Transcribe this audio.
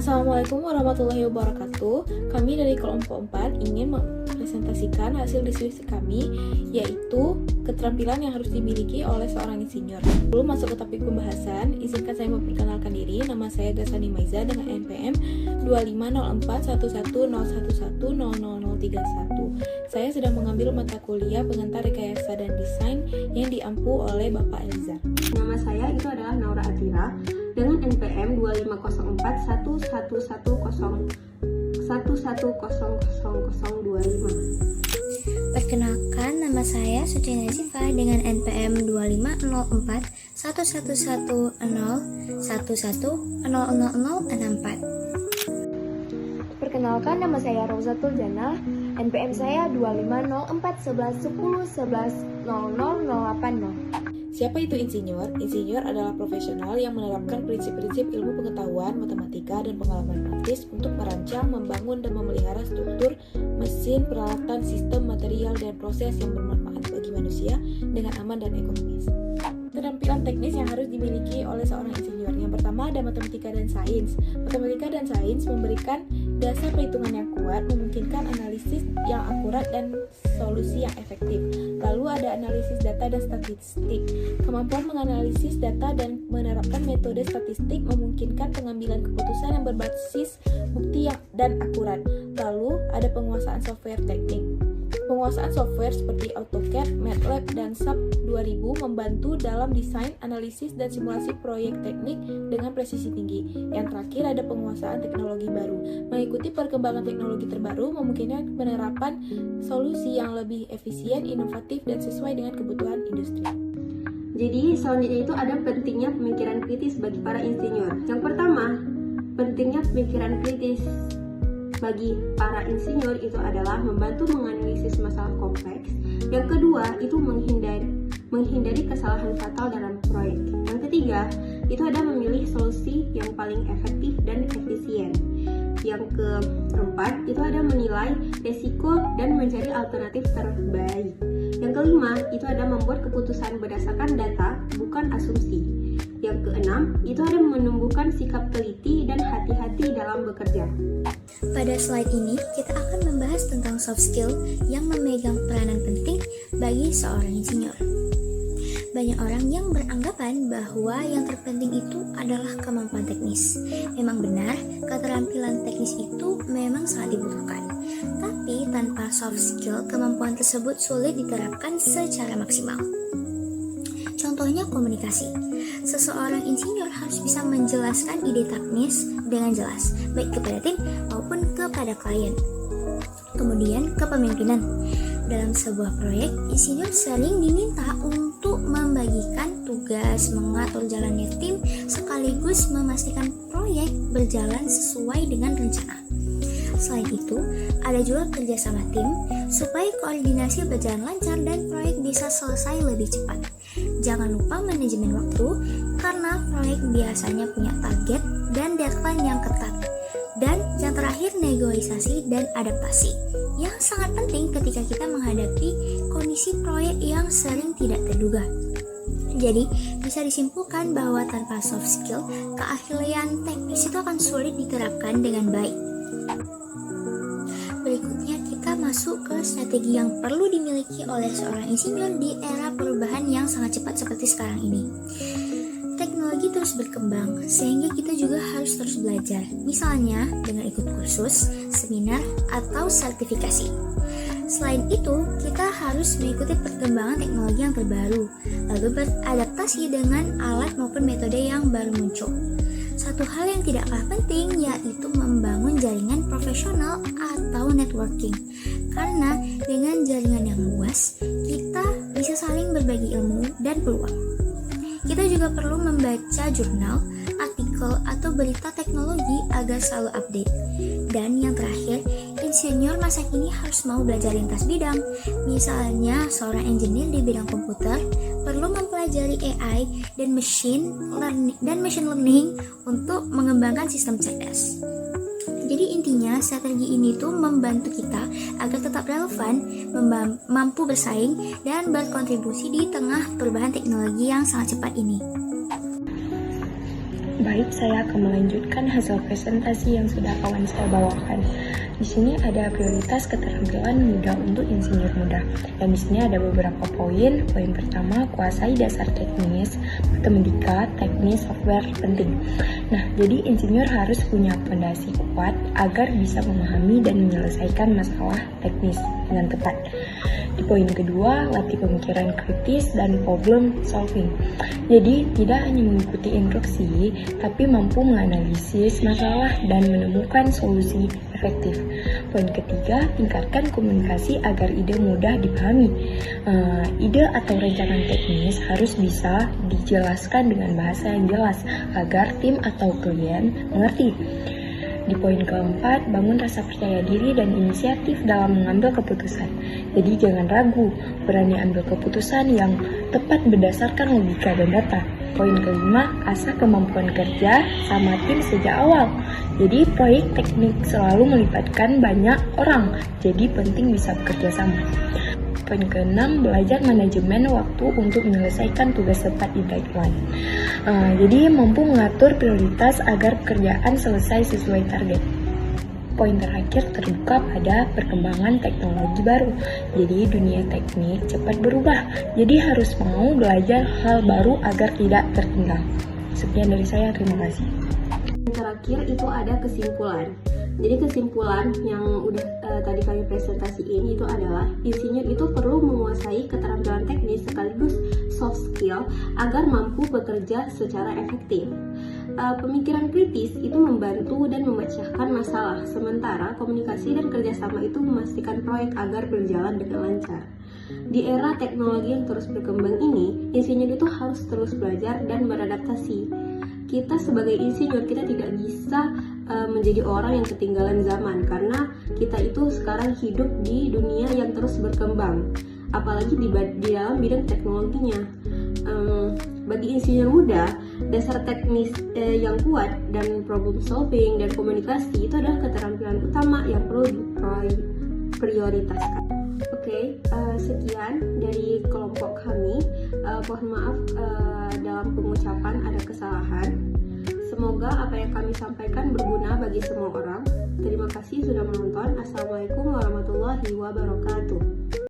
Assalamualaikum warahmatullahi wabarakatuh. Kami dari kelompok 4 ingin mempresentasikan hasil diskusi kami, yaitu keterampilan yang harus dimiliki oleh seorang insinyur. Sebelum masuk ke topik pembahasan, izinkan saya memperkenalkan diri. Nama saya Gasani Maiza dengan NPM 25041101100031. Saya sedang mengambil mata kuliah pengantar rekayasa dan desain yang diampu oleh Bapak Elizar. Nama saya itu adalah Naura Atira dengan NPM 250411000025. Perkenalkan, nama saya Suci Nazifa dengan NPM 25041110000064. Perkenalkan, nama saya Rozatul Jannah, NPM saya 25041111000080. Siapa itu insinyur? Insinyur adalah profesional yang menerapkan prinsip-prinsip ilmu pengetahuan, matematika, dan pengalaman praktis untuk merancang, membangun, dan memelihara struktur, mesin, peralatan, sistem, material, dan proses yang bermanfaat bagi manusia dengan aman dan ekonomis. Keterampilan teknis yang harus dimiliki oleh seorang insinyur. Yang pertama ada matematika dan sains. Matematika dan sains memberikan dasar perhitungan yang kuat, memungkinkan analisis yang akurat dan solusi yang efektif. Lalu ada analisis data dan statistik. Kemampuan menganalisis data dan menerapkan metode statistik memungkinkan pengambilan keputusan yang berbasis bukti dan akurat. Lalu ada penguasaan software teknik. Penguasaan software seperti AutoCAD, MATLAB, dan SAP 2000 membantu dalam desain, analisis, dan simulasi proyek teknik dengan presisi tinggi. Yang terakhir ada penguasaan teknologi baru. Mengikuti perkembangan teknologi terbaru memungkinkan penerapan solusi yang lebih efisien, inovatif, dan sesuai dengan kebutuhan industri. Jadi selanjutnya itu ada pentingnya pemikiran kritis bagi para insinyur. Yang pertama, pentingnya pemikiran kritis bagi para insinyur itu adalah membantu menganalisis masalah kompleks. Yang kedua, itu menghindari kesalahan fatal dalam proyek. Yang ketiga, itu ada memilih solusi yang paling efektif dan efisien. Yang keempat, itu ada menilai resiko dan mencari alternatif terbaik. Yang kelima, itu ada membuat keputusan berdasarkan data, bukan asumsi. Yang keenam, itu ada menumbuhkan sikap teliti dan hati-hati dalam bekerja. Pada slide ini, kita akan membahas tentang soft skill yang memegang peranan penting bagi seorang insinyur. Banyak orang yang beranggapan bahwa yang terpenting itu adalah kemampuan teknis. Memang benar, keterampilan teknis itu memang sangat dibutuhkan. Tapi tanpa soft skill, kemampuan tersebut sulit diterapkan secara maksimal. Contohnya komunikasi. Seseorang insinyur harus bisa menjelaskan ide teknis dengan jelas, baik kepada tim maupun kepada klien. Kemudian kepemimpinan. Dalam sebuah proyek, insinyur sering diminta untuk membagikan tugas, mengatur jalannya tim, sekaligus memastikan proyek berjalan sesuai dengan rencana. Selain itu, ada juga kerjasama tim supaya koordinasi berjalan lancar dan proyek bisa selesai lebih cepat. Jangan lupa manajemen waktu, karena proyek biasanya punya target dan deadline yang ketat. Dan yang terakhir, negosiasi dan adaptasi, yang sangat penting ketika kita menghadapi kondisi proyek yang sering tidak terduga. Jadi, bisa disimpulkan bahwa tanpa soft skill, keahlian teknis itu akan sulit diterapkan dengan baik. Berikutnya kita masuk ke strategi yang perlu dimiliki oleh seorang insinyur di era perubahan yang sangat cepat seperti sekarang ini. Teknologi terus berkembang, sehingga kita juga harus terus belajar, misalnya dengan ikut kursus, seminar, atau sertifikasi. Selain itu, kita harus mengikuti perkembangan teknologi yang terbaru, lalu beradaptasi dengan alat maupun metode yang baru muncul. Satu hal yang tidak kalah penting yaitu membangun jaringan profesional atau networking. Karena dengan jaringan yang luas, kita bisa saling berbagi ilmu dan peluang. Kita juga perlu membaca jurnal, artikel, atau berita teknologi agar selalu update. Dan yang terakhir, insinyur masa kini harus mau belajar lintas bidang. Misalnya, seorang engineer di bidang komputer perlu mempelajari AI dan machine learning untuk mengembangkan sistem cerdas. Jadi intinya strategi ini tuh membantu kita agar tetap relevan, mampu bersaing, dan berkontribusi di tengah perubahan teknologi yang sangat cepat ini. baik, saya akan melanjutkan hasil presentasi yang sudah kawan saya bawakan. Di sini ada prioritas keterampilan muda untuk insinyur muda. Dan di sini ada beberapa poin. Poin pertama, kuasai dasar teknis, matematika, teknis, software penting. Nah, jadi insinyur harus punya fondasi kuat agar bisa memahami dan menyelesaikan masalah teknis dengan tepat. Di poin kedua, latih pemikiran kritis dan problem solving. Jadi, tidak hanya mengikuti instruksi, tapi mampu menganalisis masalah dan menemukan solusi efektif. Poin ketiga, tingkatkan komunikasi agar ide mudah dipahami. Ide atau rancangan teknis harus bisa dijelaskan dengan bahasa yang jelas agar tim atau klien mengerti. Di poin keempat, bangun rasa percaya diri dan inisiatif dalam mengambil keputusan. Jadi jangan ragu, berani ambil keputusan yang tepat berdasarkan logika dan data. Poin kelima, asah kemampuan kerja sama tim sejak awal. Jadi proyek teknik selalu melibatkan banyak orang, jadi penting bisa bekerja sama. Poin keenam, belajar manajemen waktu untuk menyelesaikan tugas tepat di deadline. Jadi mampu mengatur prioritas agar pekerjaan selesai sesuai target. Poin terakhir, terbuka pada perkembangan teknologi baru. Jadi dunia teknik cepat berubah, jadi harus mau belajar hal baru agar tidak tertinggal. Sekian dari saya, terima kasih. Yang terakhir itu ada kesimpulan. Jadi kesimpulan yang udah tadi kami presentasiin itu adalah insinyur itu perlu menguasai keterampilan teknis sekaligus soft skill agar mampu bekerja secara efektif. Pemikiran kritis itu membantu dan memecahkan masalah, sementara komunikasi dan kerjasama itu memastikan proyek agar berjalan dengan lancar. Di era teknologi yang terus berkembang ini, insinyur itu harus terus belajar dan beradaptasi. Kita sebagai insinyur, kita tidak bisa menjadi orang yang ketinggalan zaman, karena kita itu sekarang hidup di dunia yang terus berkembang, apalagi di dalam bidang teknologinya. Bagi insinyur muda, dasar teknis yang kuat dan problem solving dan komunikasi itu adalah keterampilan utama yang perlu diprioritaskan. Oke, sekian dari kelompok kami. Mohon maaf dalam pengucapan ada kesalahan. Semoga apa yang kami sampaikan berguna bagi semua orang. Terima kasih sudah menonton. Assalamualaikum warahmatullahi wabarakatuh.